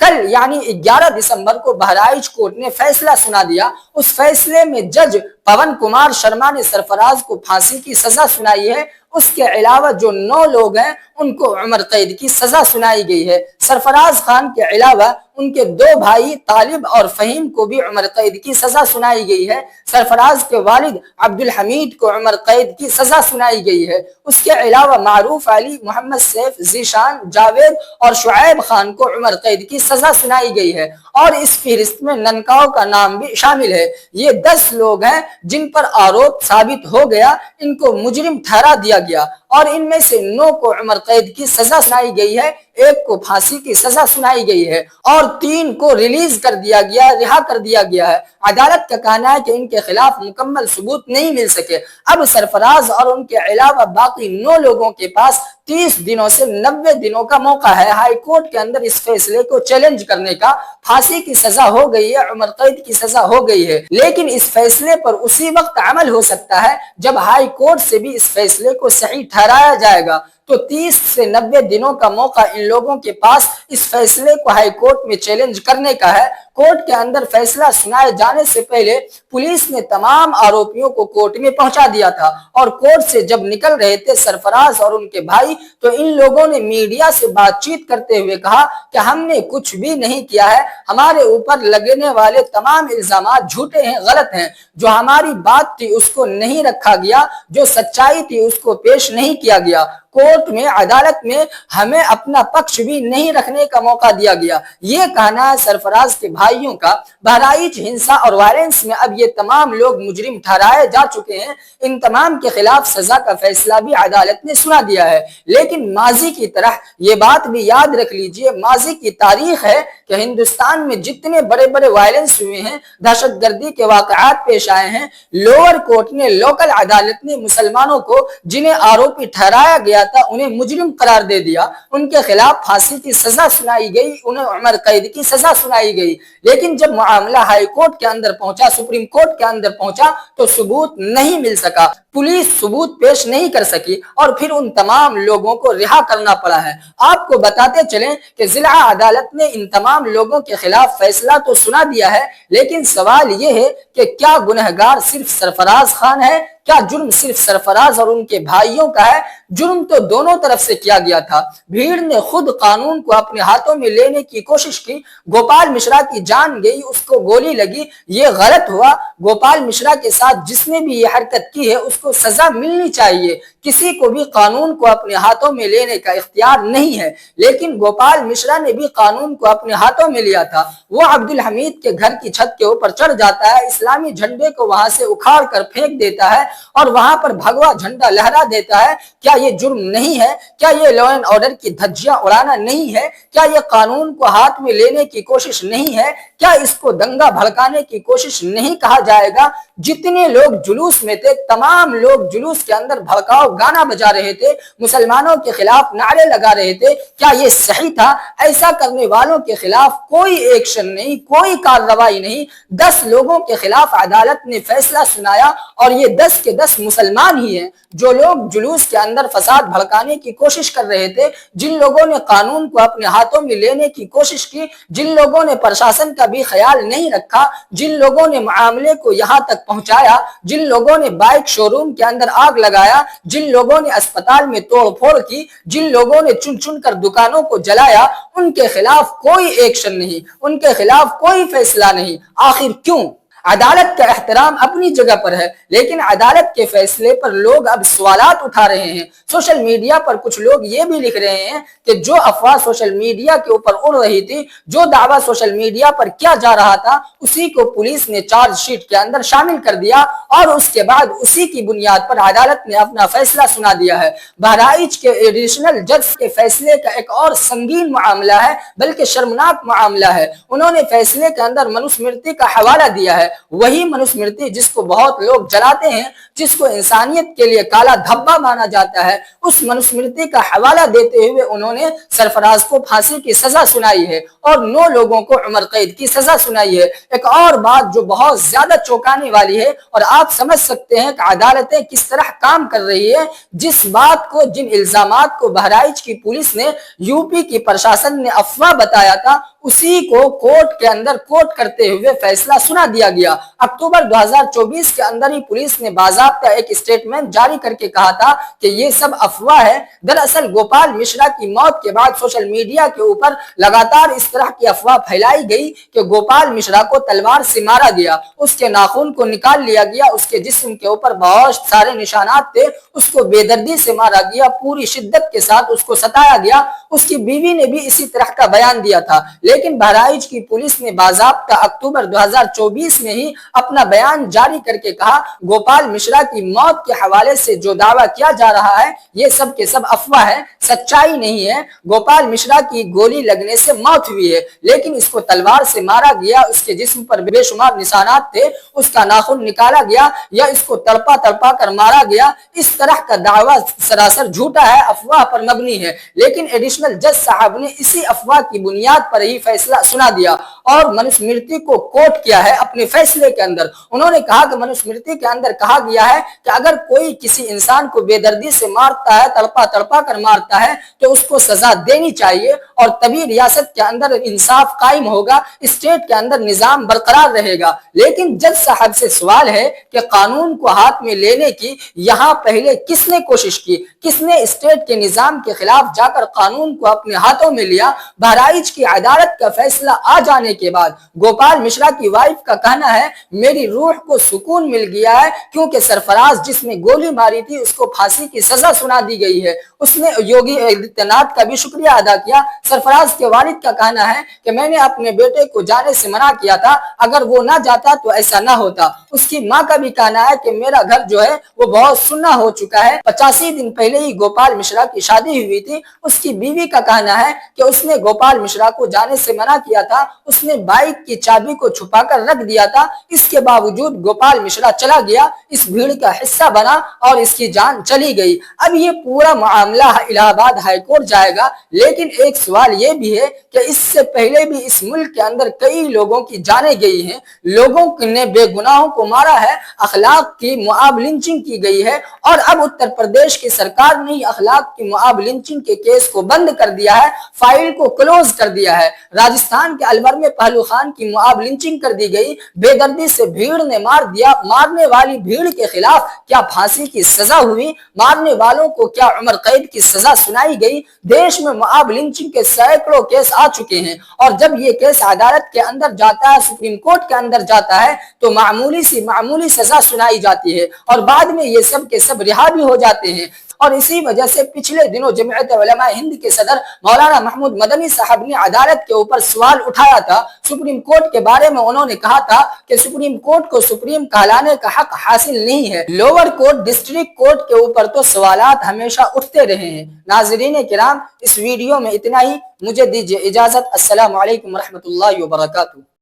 کل یعنی 11 دسمبر کو بہرائچ کورٹ نے فیصلہ سنا دیا۔ اس فیصلے میں جج پون کمار شرما نے سرفراز کو پھانسی کی سزا سنائی ہے۔ اس کے علاوہ جو 9 لوگ ہیں ان کو عمر قید کی سزا سنائی گئی ہے۔ سرفراز خان کے علاوہ ان کے 2 بھائی طالب اور فہیم کو بھی عمر قید کی سزا سنائی گئی ہے۔ سرفراز کے والد عبدالحمید کو عمر قید کی سزا سنائی گئی ہے۔ اس کے علاوہ معروف علی، محمد سیف، ذیشان، جاوید اور شعیب خان کو عمر قید کی سزا سنائی گئی ہے، اور اس فہرست میں ننکاؤ کا نام بھی شامل ہے۔ یہ 10 لوگ ہیں جن پر آروپ ثابت ہو گیا، ان کو مجرم ٹھہرا دیا گیا، اور ان میں سے 9 کو عمر قید کی سزا سنائی گئی ہے، 1 کو پھانسی کی سزا سنائی گئی ہے، اور 3 کو ریلیز کر دیا گیا، رہا کر دیا گیا ہے۔ عدالت کا کہنا ہے کہ ان کے خلاف مکمل ثبوت نہیں مل سکے۔ اب سرفراز اور ان کے علاوہ باقی 9 لوگوں کے پاس 30 دنوں سے 90 دنوں کا موقع ہے ہائی کورٹ کے اندر اس فیصلے کو چیلنج کرنے کا۔ پھانسی کی سزا ہو گئی ہے، عمر قید کی سزا ہو گئی ہے، لیکن اس فیصلے پر اسی وقت عمل ہو سکتا ہے جب ہائی کورٹ سے بھی اس فیصلے کو صحیح ٹھہرایا جائے گا۔ تو 30 سے 90 دنوں کا موقع ان لوگوں کے پاس اس فیصلے کو ہائی کورٹ میں چیلنج کرنے کا ہے۔ کورٹ کے اندر فیصلہ سنائے جانے سے پہلے پولیس نے تمام آروپیوں کو کورٹ میں پہنچا دیا تھا، اور کورٹ سے جب نکل رہے تھے سرفراز اور ان کے بھائی، تو ان لوگوں نے میڈیا سے بات چیت کرتے ہوئے کہا کہ ہم نے کچھ بھی نہیں کیا ہے، ہمارے اوپر لگنے والے تمام الزامات جھوٹے ہیں، غلط ہیں، جو ہماری بات تھی اس کو نہیں رکھا گیا، جو سچائی تھی اس کو پیش نہیں کیا گیا۔ کورٹ میں، عدالت میں ہمیں اپنا پکش بھی نہیں رکھنے کا موقع دیا گیا۔ یہ کہنا ہے سرفراز کے بھائیوں کا۔ بہرائچ ہنسا اور وائلنس میں اب یہ تمام لوگ مجرم ٹھہرائے جا چکے ہیں۔ ان تمام کے خلاف سزا کا فیصلہ بھی عدالت نے سنا دیا ہے، لیکن ماضی کی طرح یہ بات بھی یاد رکھ لیجئے، ماضی کی تاریخ ہے کہ ہندوستان میں جتنے بڑے بڑے وائلنس ہوئے ہیں، دہشت گردی کے واقعات پیش آئے ہیں، لوور کورٹ نے، لوکل عدالت نے مسلمانوں کو جنہیں آروپی ٹھہرایا گیا تھا انہیں مجرم قرار دے دیا، ان کے خلاف پھانسی کی سزا سنائی گئی، انہیں عمر قید کی سزا سنائی گئی، لیکن جب معاملہ ہائی کورٹ کے اندر پہنچا، سپریم کورٹ کے اندر پہنچا، تو ثبوت نہیں مل سکا، پولیس ثبوت پیش نہیں کر سکی، اور پھر ان تمام لوگوں کو رہا کرنا پڑا ہے۔ آپ کو بتاتے چلیں کہ ضلع عدالت نے ان تمام لوگوں کے خلاف فیصلہ تو سنا دیا ہے، لیکن سوال یہ ہے کہ کیا گنہگار صرف سرفراز خان ہے؟ کیا جرم صرف سرفراز اور ان کے بھائیوں کا ہے؟ جرم تو دونوں طرف سے کیا گیا تھا۔ بھیڑ نے خود قانون کو اپنے ہاتھوں میں لینے کی کوشش کی، گوپال مشرا کی جان گئی، اس کو گولی لگی، یہ غلط ہوا۔ گوپال مشرا کے ساتھ جس نے بھی یہ حرکت کی ہے اس کو سزا ملنی چاہیے، کسی کو بھی قانون کو اپنے ہاتھوں میں لینے کا اختیار نہیں ہے، لیکن گوپال مشرا نے بھی قانون کو اپنے ہاتھوں میں لیا تھا۔ وہ عبدالحمید کے گھر کی چھت کے اوپر چڑھ جاتا ہے، اسلامی جھنڈے کو وہاں سے اکھاڑ کر پھینک دیتا ہے اور وہاں پر بھگوا جھنڈا لہرا دیتا ہے۔ کیا یہ جرم نہیں ہے؟ کیا یہ لا اینڈ آرڈر کی دھجیاں اڑانا نہیں ہے؟ کیا یہ قانون کو ہاتھ میں لینے کی کوشش نہیں ہے؟ کیا اس کو دنگا بھڑکانے کی کوشش نہیں کہا جائے گا؟ جتنے لوگ جلوس میں تھے تمام لوگ جلوس کے اندر بھڑکاؤ گانا بجا رہے تھے، مسلمانوں کے خلاف نعرے لگا رہے تھے۔ کیا یہ صحیح تھا؟ ایسا کرنے والوں کے خلاف کوئی ایکشن نہیں، کوئی کارروائی نہیں۔ 10 لوگوں کے خلاف عدالت نے فیصلہ سنایا، اور یہ 10 کے 10 مسلمان ہی ہیں۔ جو لوگ جلوس کے اندر فساد بھڑکانے کی کوشش کر رہے تھے، جن لوگوں نے قانون کو اپنے ہاتھوں میں لینے کی کوشش کی، جن لوگوں نے پرشاسن کا بھی خیال نہیں رکھا، جن لوگوں نے معاملے کو یہاں تک پہنچایا، جن لوگوں نے بائک شو روم کے اندر آگ لگایا، جن لوگوں نے اسپتال میں توڑ پھوڑ کی، جن لوگوں نے چن چن کر دکانوں کو جلایا، ان کے خلاف کوئی ایکشن نہیں، ان کے خلاف کوئی فیصلہ نہیں۔ آخر کیوں؟ عدالت کا احترام اپنی جگہ پر ہے، لیکن عدالت کے فیصلے پر لوگ اب سوالات اٹھا رہے ہیں۔ سوشل میڈیا پر کچھ لوگ یہ بھی لکھ رہے ہیں کہ جو افواہ سوشل میڈیا کے اوپر اڑ رہی تھی، جو دعویٰ سوشل میڈیا پر کیا جا رہا تھا، اسی کو پولیس نے چارج شیٹ کے اندر شامل کر دیا، اور اس کے بعد اسی کی بنیاد پر عدالت نے اپنا فیصلہ سنا دیا ہے۔ بہرائچ کے ایڈیشنل جج کے فیصلے کا ایک اور سنگین معاملہ ہے، بلکہ شرمناک معاملہ ہے۔ انہوں نے فیصلے کے اندر منوسمرتی کا حوالہ دیا ہے۔ وہی منوسمرتی جس کو بہت لوگ جلاتے ہیں، جس کو انسانیت کے لیے کالا دھبا مانا جاتا ہے، اس منوسمرتی کا حوالہ دیتے ہوئے انہوں نے سرفراز کو پھانسی کی سزا سنائی ہے اور 9 لوگوں کو عمر قید کی سزا سنائی ہے۔ ایک اور بات جو بہت زیادہ چونکانے والی ہے، اور آپ سمجھ سکتے ہیں کہ عدالتیں کس طرح کام کر رہی ہے، جس بات کو، جن الزامات کو بہرائچ کی پولیس نے یو پی کی پرشاسن نے افواہ بتایا تھا، اسی کو کورٹ کے اندر کوٹ کرتے ہوئے فیصلہ سنا دیا گیا۔ اکتوبر 2024 کے اندر ہی پولیس نے باضابطہ ایک اسٹیٹمنٹ جاری کر کے کہا تھا کہ یہ سب افواہ ہے۔ دراصل گوپال مشرا کی موت کے بعد سوشل میڈیا کے اوپر لگاتار اس طرح کی افواہ پھیلائی گئی کہ گوپال مشرا کو تلوار سے مارا گیا، اس کے ناخن کو نکال لیا گیا، اس کے جسم کے اوپر بہت سارے نشانات تھے، اس کو بے دردی سے مارا گیا، پوری شدت کے ساتھ اس کو ستایا گیا۔ اس کی بیوی نے بھی اسی طرح کا بیان دیا تھا، لیکن بہرائچ کی پولیس نے باضابطہ اکتوبر 2024 میں ہی اپنا بیان جاری کر کے کہا گوپال مشرا کی موت کے حوالے سے جو دعویٰ کیا جا رہا ہے یہ سب کے سب افواہ ہے، سچائی نہیں ہے۔ گوپال مشرا کی گولی لگنے سے موت ہوئی ہے، لیکن اس کو تلوار سے مارا گیا، اس کے جسم پر بے شمار نشانات تھے، اس کا ناخن نکالا گیا یا اس کو تڑپا تڑپا کر مارا گیا۔ اس طرح کا دعویٰ سراسر جھوٹا ہے، افواہ پر مبنی ہے، لیکن ایڈیشنل جج صاحب نے اسی افواہ کی بنیاد پر ہی فیصلہ سنا دیا اور منوسمرتی کو کوٹ کیا ہے اپنے فیصلے کے اندر۔ انہوں نے کہا کہ منوسمرتی کے اندر کہا گیا ہے کہ اگر کوئی کسی انسان کو بے دردی سے مارتا ہے، تڑپا تڑپا کر مارتا ہے، تو اس کو سزا دینی چاہیے اور تبھی ریاست کے اندر انصاف قائم ہوگا، اسٹیٹ کے اندر نظام برقرار رہے گا۔ لیکن جج صاحب سے سوال ہے کہ قانون کو ہاتھ میں لینے کی یہاں پہلے کس نے کوشش کی، کس نے اسٹیٹ کے نظام کے خلاف جا کر قانون کو اپنے ہاتھوں میں لیا؟ بہرائچ کی عدالت کا فیصلہ آ جانے کے بعد گوپال مشرا کی وائف کا کہنا ہے میری روح کو سکون مل گیا ہے، کیونکہ سرفراز جس نے گولی ماری تھی اس کو پھانسی کی سزا سنا دی گئی ہے۔ اس نے یوگی آدتیہ ناتھ کا بھی شکریہ ادا کیا۔ سرفراز کے والد کا کہنا ہے کہ میں نے اپنے بیٹے کو جانے سے منع کیا تھا، اگر وہ نہ جاتا تو ایسا نہ ہوتا۔ اس کی ماں کا بھی کہنا ہے کہ میرا گھر جو ہے وہ بہت سننا ہو چکا ہے، 85 دن پہلے ہی گوپال مشرا کی شادی ہوئی تھی۔ اس کی بیوی کا کہنا ہے کہ اس نے گوپال مشرا کو جانے سے منع کیا تھا، اس نے بائک کی چابی کو چھپا کر رکھ دیا تھا، اس کے باوجود گوپال مشرا چلا گیا، اس بھیڑ کا حصہ بنا اور اس کی جان چلی گئی۔ اب یہ پورا معاملہ الہ آباد ہائی کورٹ جائے گا، لیکن ایک سوال یہ بھی ہے کہ اس سے پہلے بھی اس ملک کے اندر کئی لوگوں کی جانیں گئی ہیں، لوگوں نے بے گناہوں کو مارا ہے، اخلاق کی معاب لنچنگ کی گئی ہے، اور اب اتر پردیش کی سرکار نے اخلاق کی معاب لنچنگ کے کیس کو بند کر دیا ہے، فائل کو کلوز کر دیا ہے۔ راجستھان کے الور میں پہلو خان کی معاب لنچنگ کر دی گئی، بے دردی سے بھیڑ نے مار دیا، مارنے والی بھیڑ کے خلاف کیا پھانسی کی سزا ہوئی؟ مارنے والوں کو کیا عمر قید کی سزا سنائی گئی؟ دیش میں معاب لنچنگ کے سینکڑوں کیس آ چکے ہیں، اور جب یہ کیس عدالت کے اندر جاتا ہے، سپریم کورٹ کے اندر جاتا ہے، تو معمولی سزا سنائی جاتی ہے اور بعد میں یہ سب کے سب رہا بھی ہو جاتے ہیں۔ اور اسی وجہ سے پچھلے دنوں جمعیت علماء ہند کے صدر مولانا محمود مدنی صاحب نے عدالت کے اوپر سوال اٹھایا تھا سپریم کورٹ کے بارے میں۔ انہوں نے کہا تھا کہ سپریم کورٹ کو سپریم کہلانے کا حق حاصل نہیں ہے، لوور کورٹ، ڈسٹرکٹ کورٹ کے اوپر تو سوالات ہمیشہ اٹھتے رہے ہیں۔ ناظرین کرام، اس ویڈیو میں اتنا ہی، مجھے دیجیے اجازت۔ السلام علیکم ورحمۃ اللہ وبرکاتہ۔